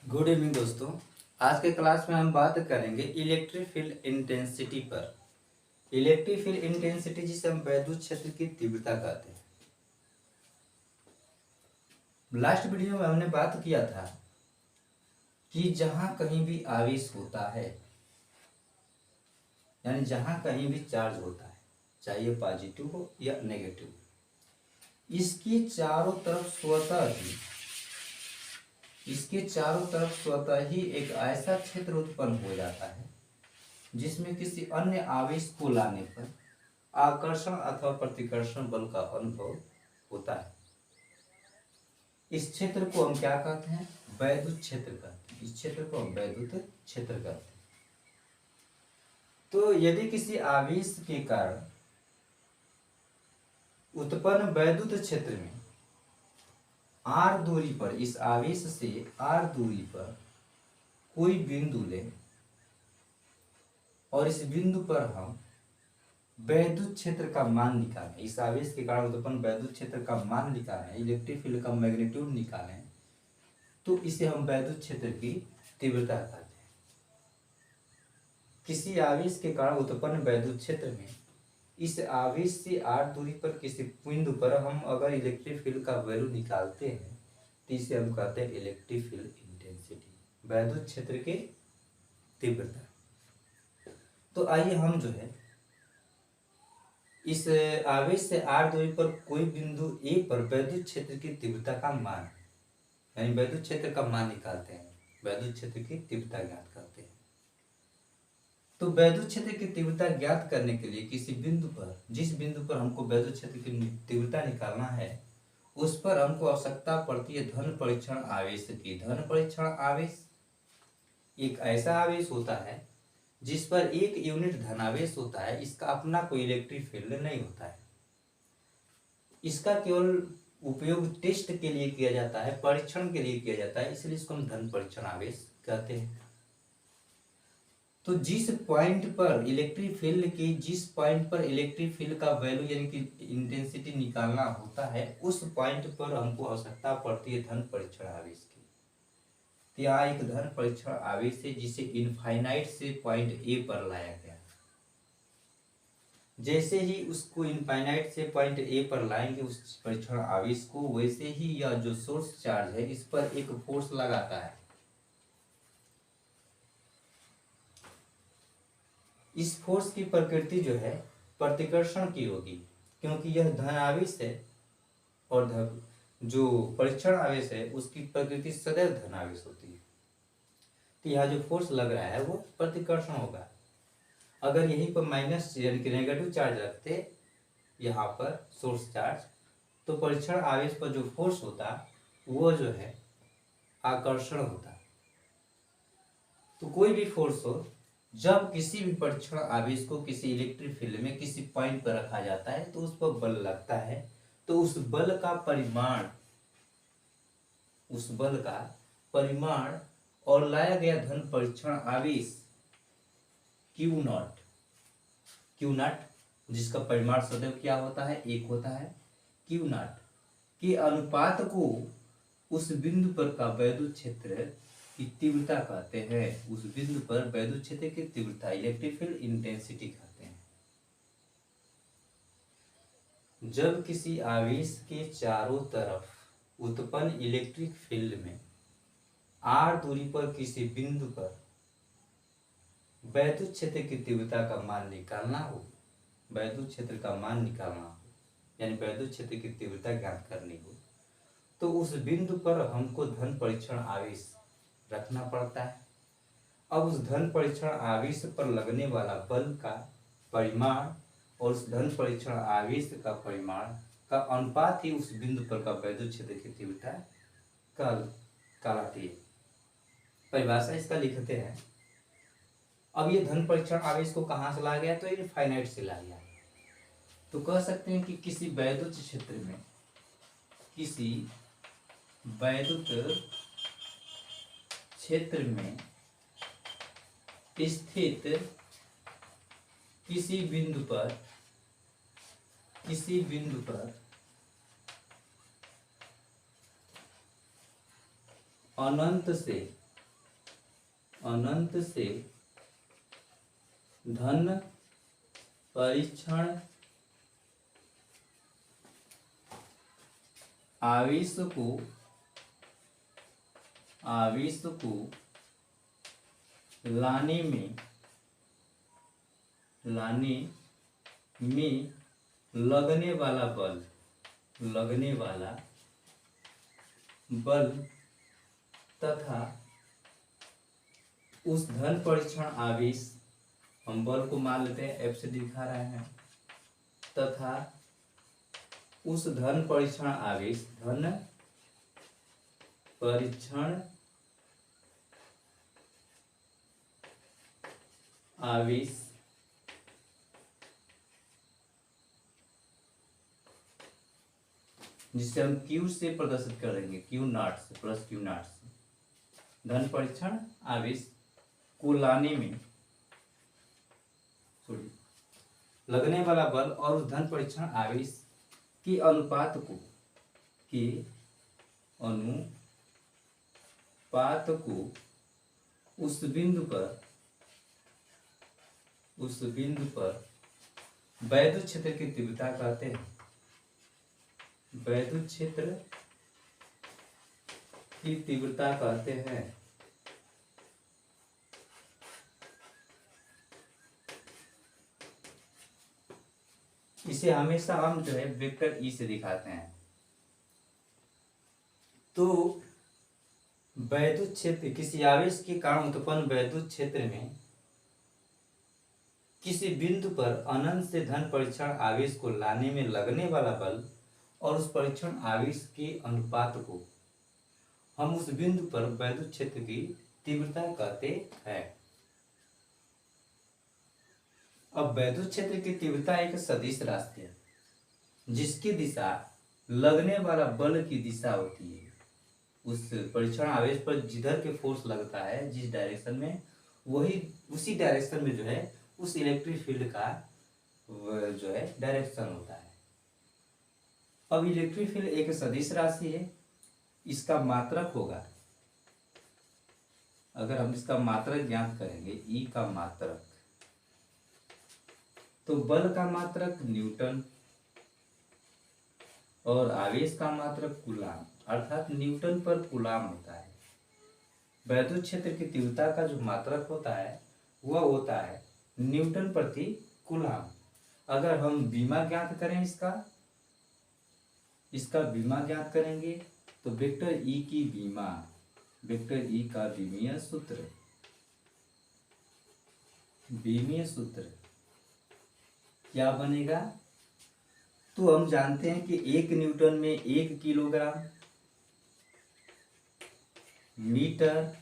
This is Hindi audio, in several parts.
गुड इवनिंग दोस्तों। आज के क्लास में हम बात करेंगे इलेक्ट्रिक फील्ड इंटेंसिटी पर। इलेक्ट्रिक फील्ड इंटेंसिटी जिसे हम वैद्युत क्षेत्र की तीव्रता कहते हैं। लास्ट वीडियो में हमने बात किया था कि जहां कहीं भी आवेश होता है, यानी जहां कहीं भी चार्ज होता है, चाहे ये पॉजिटिव हो या नेगेटिव, इसके चारों तरफ स्वतः ही एक ऐसा क्षेत्र उत्पन्न हो जाता है जिसमें किसी अन्य आवेश को लाने पर आकर्षण अथवा प्रतिकर्षण बल का अनुभव होता है। इस क्षेत्र को हम क्या कहते हैं? वैद्युत क्षेत्र कहते हैं। इस क्षेत्र को हम वैद्युत क्षेत्र कहते हैं। तो यदि किसी आवेश के कारण उत्पन्न वैद्युत क्षेत्र में r दूरी पर, इस आवेश से r दूरी पर कोई बिंदु लें और इस बिंदु पर हम वैद्युत क्षेत्र का मान निकालें, इस आवेश के कारण उत्पन्न वैद्युत क्षेत्र का मान निकालें, इलेक्ट्रिक फील्ड का मैग्नीट्यूड निकालें, तो इसे हम वैद्युत क्षेत्र की तीव्रता कहते हैं। किसी आवेश के कारण उत्पन्न वैद्युत क्षेत्र में इस आवेश से r दूरी पर किसी बिंदु पर हम अगर इलेक्ट्रिक फील्ड का वैल्यू निकालते हैं तो इसे हम कहते हैं इलेक्ट्रिक फील्ड इंटेंसिटी, वैद्युत क्षेत्र की तीव्रता। तो आइए हम जो है इस आवेश से r दूरी पर कोई बिंदु A पर वैद्युत क्षेत्र की तीव्रता का मान, यानी वैद्युत क्षेत्र का मान निकालते हैं, वैद्युत क्षेत्र की तीव्रता ज्ञात करते हैं। तो वैद्युत क्षेत्र की तीव्रता ज्ञात करने के लिए किसी बिंदु पर, जिस बिंदु पर हमको वैद्युत क्षेत्र की तीव्रता निकालना है, उस पर हमको आवश्यकता पड़ती है धन परीक्षण आवेश की। धन परीक्षण आवेश एक ऐसा आवेश होता है जिस पर एक यूनिट धनावेश होता है, इसका अपना कोई इलेक्ट्रिक फील्ड नहीं होता है, इसका केवल उपयोग टेस्ट के लिए किया जाता है, परीक्षण के लिए किया जाता है, इसलिए इसको हम धन परीक्षण आवेश कहते हैं। तो जिस पॉइंट पर इलेक्ट्रिक फील्ड का वैल्यू यानी कि इंटेंसिटी निकालना होता है, उस पॉइंट पर हमको आवश्यकता पड़ती है धन परीक्षण आवेश की। तो यहाँ एक धन परीक्षण आवेश है जिसे इनफाइनाइट से पॉइंट ए पर लाया गया। जैसे ही उसको इनफाइनाइट से पॉइंट ए पर लाएंगे उस परीक्षण आवेश को, वैसे ही यह जो सोर्स चार्ज है इस पर एक फोर्स लगाता है। इस फोर्स की प्रकृति जो है प्रतिकर्षण की होगी, क्योंकि यह धन आवेश है और जो परीक्षण आवेश है उसकी प्रकृति सदैव धन आवेश होती है। तो यहाँ जो फोर्स लग रहा है वो प्रतिकर्षण होगा। अगर यहीं पर माइनस यानी कि नेगेटिव चार्ज रखते यहाँ पर सोर्स चार्ज, तो परीक्षण आवेश पर जो फोर्स होता वो जो है आकर्षण होता। तो कोई भी फोर्स हो, जब किसी भी परीक्षण आवेश को किसी इलेक्ट्रिक फील्ड में किसी पॉइंट पर रखा जाता है तो उस पर बल लगता है, तो उस बल का परिमाण और लाया गया धन परीक्षण आवेश Q नॉट जिसका परिमाण सदैव क्या होता है? एक होता है। Q नॉट के अनुपात को उस बिंदु पर का वैद्युत क्षेत्र की तीव्रता कहते हैं। उस बिंदु पर वैद्युत क्षेत्र की तीव्रता इलेक्ट्रिक फील्ड इंटेंसिटी कहते हैं। जब किसी आवेश के चारों तरफ उत्पन्न इलेक्ट्रिक फील्ड में r दूरी पर किसी बिंदु पर वैद्युत क्षेत्र की तीव्रता का मान निकालना हो, वैद्युत क्षेत्र का मान निकालना हो, यानी वैद्युत क्षेत्र की तीव्रता ज्ञात करनी हो, तो उस बिंदु पर हमको धन परीक्षण आवेश रखना पड़ता है। अब उस धन परीक्षण आवेश पर लगने वाला बल का परिमाण और उस धन परीक्षण आवेश का परिमाण का अनुपात ही उस बिंदु पर का वैद्युत क्षेत्र की तीव्रता कहलाती है। परिभाषा इसका लिखते हैं। अब ये धन परीक्षण आवेश को कहाँ से लाया गया? तो इनफाइनाइट से लाया गया। तो कह सकते हैं कि किसी वैद्युत क्षेत्र में स्थित किसी बिंदु पर अनंत से अनंत से धन परीक्षण आवेश को लाने में लगने वाला बल तथा उस धन परीक्षण आवेश, हम बल को मान लेते हैं एफ से दिखा रहे हैं, तथा उस धन परीक्षण आवेश, धन परीक्षण आवेश जिसे हम Q से प्रदर्शित करेंगे, Q नॉट से, प्लस Q नॉट से, धन परीक्षण आवेश को लाने में लगने वाला बल और उस धन परीक्षण आवेश के अनुपात को उस बिंदु पर वैद्युत क्षेत्र की तीव्रता कहते हैं। वैद्युत क्षेत्र की तीव्रता कहते हैं। इसे हमेशा हम जो है वेक्टर ई से दिखाते हैं। तो वैद्युत क्षेत्र, किसी आवेश के कारण उत्पन्न वैद्युत क्षेत्र में किसी बिंदु पर अनंत से धन परीक्षण आवेश को लाने में लगने वाला बल और उस परीक्षण आवेश के अनुपात को हम उस बिंदु पर वैद्युत क्षेत्र की तीव्रता कहते हैं। अब वैद्युत क्षेत्र की तीव्रता एक सदिश राशि है जिसकी दिशा लगने वाला बल की दिशा होती है। उस परीक्षण आवेश पर जिधर के फोर्स लगता है, जिस डायरेक्शन में, वही उसी डायरेक्शन में जो है उस इलेक्ट्रिक फील्ड का जो है डायरेक्शन होता है। अब इलेक्ट्रिक फील्ड एक सदिश राशि है, इसका मात्रक होगा, अगर हम इसका मात्रक ज्ञात करेंगे, ई का मात्रक, तो बल का मात्रक न्यूटन और आवेश का मात्रक कूलाम, अर्थात न्यूटन पर कूलाम होता है। वैद्युत क्षेत्र की तीव्रता का जो मात्रक होता है वह होता है न्यूटन प्रति कूलाम। अगर हम बीमा ज्ञात करें, इसका बीमा ज्ञात करेंगे तो वेक्टर ई की बीमा, वेक्टर ई का बीमीय सूत्र क्या बनेगा? तो हम जानते हैं कि 1 न्यूटन में 1 किलोग्राम मीटर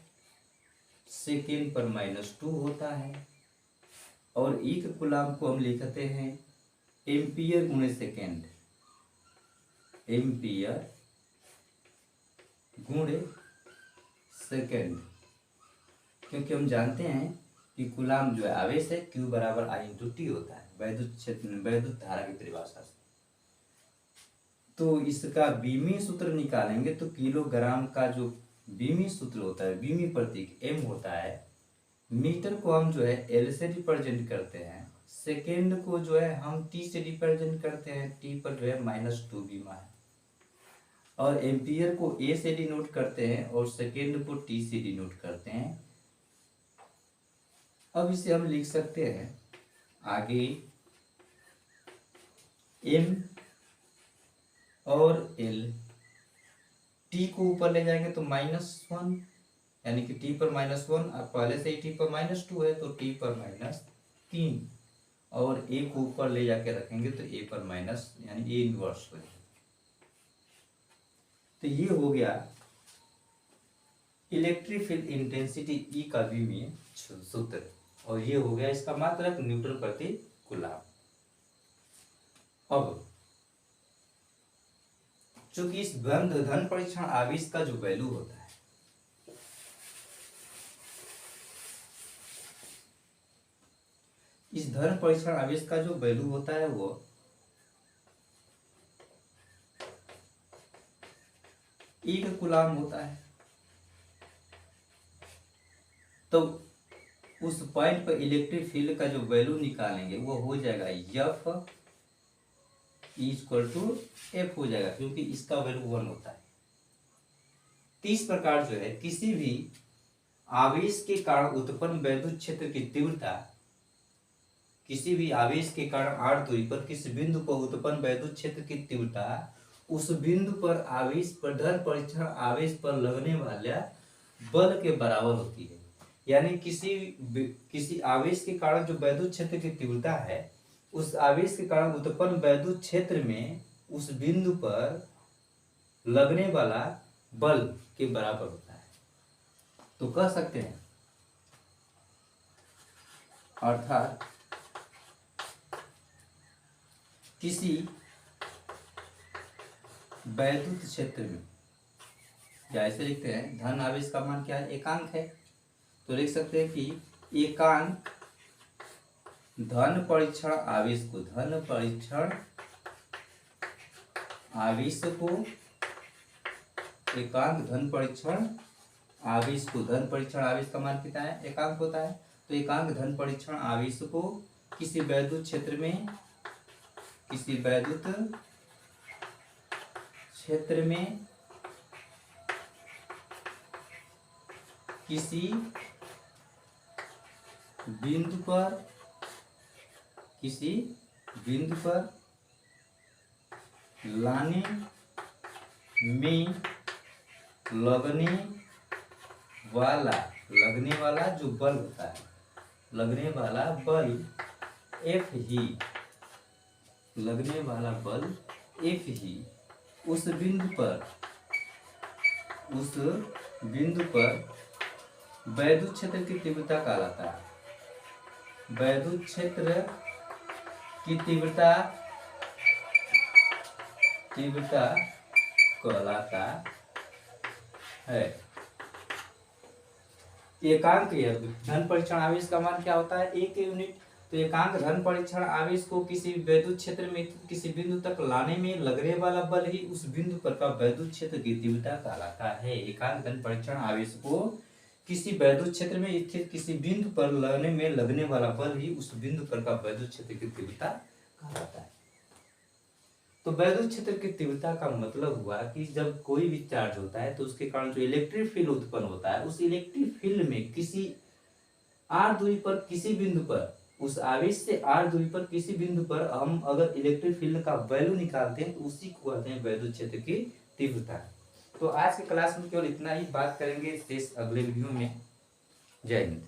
सेकेंड पर -2 होता है, और 1 कूलाम को हम लिखते हैं एम्पियर गुणे सेकेंड, एम्पियर गुणे सेकेंड, क्योंकि हम जानते हैं कि कूलाम जो है आवेश है, Q बराबर I इंटू टी होता है वैद्युत क्षेत्र में, वैद्युत धारा की परिभाषा से। तो इसका बीमी सूत्र निकालेंगे तो किलोग्राम का जो बीमी सूत्र होता है, बीमी प्रतीक M होता है, मीटर को हम जो है L से रिप्रेजेंट करते हैं, सेकेंड को जो है हम T से रिप्रेजेंट करते हैं, T पर जो है -2 बीमा है, और एम्पियर को A से डिनोट करते हैं और सेकेंड को T से डिनोट करते हैं। अब इसे हम लिख सकते हैं आगे M और L, T को ऊपर ले जाएंगे तो -1, यानी कि T पर -1, और पहले से ही T पर -2 है तो T पर -3, और A को ऊपर ले जाके रखेंगे तो A पर माइनस, यानी A इनवर्स हो जाएगा। तो ये हो गया इलेक्ट्रिक फील्ड इंटेंसिटी E का बीमीय सूत्र, और ये हो गया इसका मात्रक न्यूटन प्रति कूलाम। अब चूंकि इस धन परीक्षण आवेश का जो वैल्यू होता है, इस धन परीक्षण आवेश का जो वैल्यू होता है वो 1 कूलाम होता है। तो उस पॉइंट पर इलेक्ट्रिक फील्ड का जो वैल्यू निकालेंगे वो हो जाएगा एफ इक्वल टू एफ हो जाएगा, क्योंकि इसका वैल्यू 1 होता है। तो इस प्रकार जो है किसी भी आवेश के कारण उत्पन्न वैद्युत क्षेत्र की तीव्रता, किसी भी आवेश के कारण r दूरी पर किसी बिंदु पर उत्पन्न वैद्युत क्षेत्र की तीव्रता उस बिंदु पर आवेश पर धन परीक्षण आवेश पर लगने वाले बल के बराबर होती है। यानी किसी आवेश के कारण जो वैद्युत क्षेत्र की तीव्रता है, उस आवेश के कारण उत्पन्न वैद्युत क्षेत्र में उस बिंदु पर लगने वाला बल के बराबर होता है। तो कह सकते हैं अर्थात किसी वैद्युत क्षेत्र में, या ऐसे लिखते हैं धन आवेश का मान क्या है, एकांक है, तो लिख सकते हैं कि एकांक धन परीक्षण आवेश को धन परीक्षण आवेश को एकांक धन परीक्षण आवेश को, धन परीक्षण आवेश का मान कितना है, एकांक होता है, तो एकांक धन परीक्षण आवेश को किसी वैद्युत क्षेत्र में, किसी वैद्युत क्षेत्र में किसी बिंदु पर, किसी बिंदु पर लाने में लगने वाला जो बल होता है, लगने वाला बल एफ ही, लगने वाला बल एफ ही उस बिंदु पर वैद्युत क्षेत्र की तीव्रता कहलाता है। वैद्युत क्षेत्र की तीव्रता कहलाता है। एकांक धन परीक्षण आवेश का मान क्या होता है, 1 यूनिट। तो एकांक धन परीक्षण आवेश को किसी वैद्युत क्षेत्र में किसी बिंदु तक लाने में लगने वाला बल ही उस बिंदु पर का वैद्युत क्षेत्र की तीव्रता कहलाता है। एकांक धन परीक्षण आवेश को किसी वैद्युत क्षेत्र में स्थित किसी बिंदु पर लाने में लगने वाला बल ही उस बिंदु पर का वैद्युत क्षेत्र की तीव्रता कहलाता है। तो वैद्युत क्षेत्र की तीव्रता का मतलब हुआ कि जब कोई भी चार्ज होता है तो उसके कारण जो इलेक्ट्रिक फील्ड उत्पन्न होता है, उस इलेक्ट्रिक फील्ड में किसी r दूरी पर किसी बिंदु पर, उस आवेश से r दूरी पर किसी बिंदु पर हम अगर इलेक्ट्रिक फील्ड का वैल्यू निकालते हैं तो उसी को कहते हैं वैद्युत क्षेत्र की तीव्रता। तो आज के क्लास में केवल इतना ही बात करेंगे, शेष अगले वीडियो में। जय हिंद।